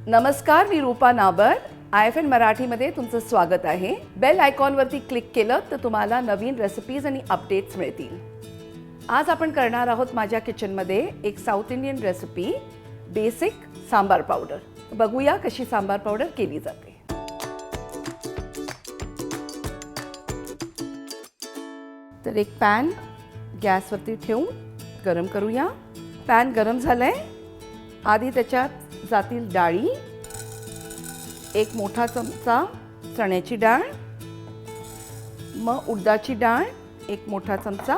नमस्कार, मी रूपा नाबर. IFN मराठीमध्ये तुमचं स्वागत आहे. बेल आयकॉनवरती क्लिक केलं तर तुम्हाला नवीन रेसिपीज आणि अपडेट्स मिळतील. आज आपण करणार आहोत माझ्या किचनमध्ये एक south Indian recipe, basic sambar powder. बघूया कशी सांबार पावडर केली जाते. तर एक पॅन गॅसवरती ठेवून गरम करूया. पॅन गरम झालंय. आधी त्याच्यात जातील डाळी. एक मोठा चमचा चण्याची डाळ, मग उडदाची डाळ एक मोठा चमचा,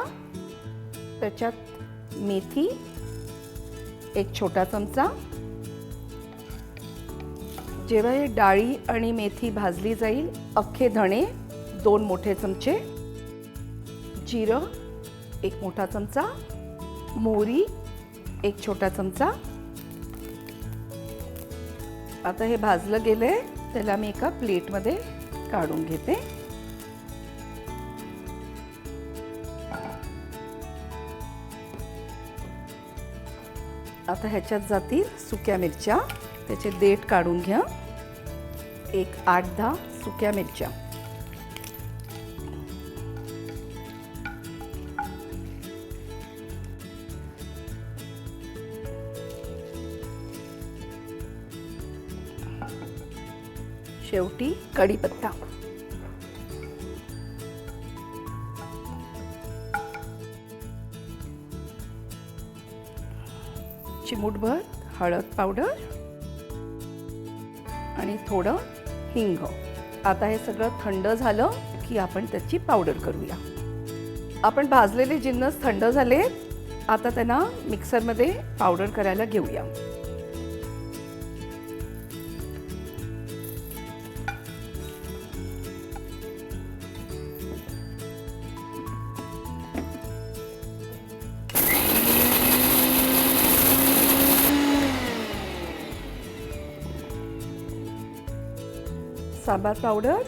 त्याच्यात मेथी एक छोटा चमचा. जेव्हा हे डाळी आणि मेथी भाजली जाईल, अख्खे धणे 2 मोठे चमचे, जिरं एक मोठा चमचा, मोहरी एक छोटा चमचा. आता हे भाजलं गेलंय, त्याला मी एका प्लेटमध्ये काढून घेते. आता ह्याच्यात जातील सुक्या मिरच्या. त्याचे देठ काढून घ्या. एक 8-10 सुक्या मिरच्या. शेवटी कढीपत्ता. चिमूटभर हळद पावडर आणि थोडं हिंग. आता हे सगळं थंड झालं की आपण त्याची पावडर करूया. आपण भाजलेले जिन्नस थंड झाले. आता त्यांना मिक्सरमध्ये पावडर करायला घेऊया. सांबार पावडर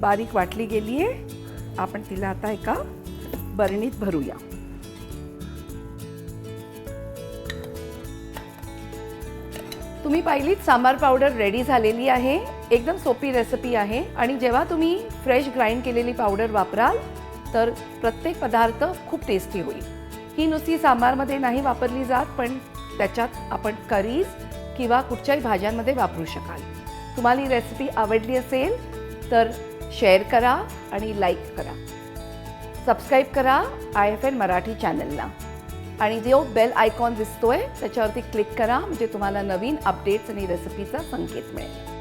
बारीक वाटली गेली आहे. आपण तिला आता एका बरणीत भरूया. तुम्ही पाहिलीत सांबार पावडर रेडी झालेली आहे. एकदम सोपी रेसिपी आहे आणि जेव्हा तुम्ही फ्रेश ग्राइंड केलेली पावडर वापराल तर प्रत्येक पदार्थ खूप टेस्टी होईल. ही नुसती सांबारमध्ये नाही वापरली जात, पण त्याच्यात आपण करीज किंवा कुठच्याही भाज्यांमध्ये वापरू शकाल. तुम्हाला ही रेसिपी आवडली असेल तर शेअर करा आणि लाईक करा. सबस्क्राईब करा IFN मराठी चॅनलला आणि जो बेल आयकॉन दिसतोय त्याच्यावरती क्लिक करा, म्हणजे तुम्हाला नवीन अपडेट्स आणि रेसिपीचा संकेत मिळेल.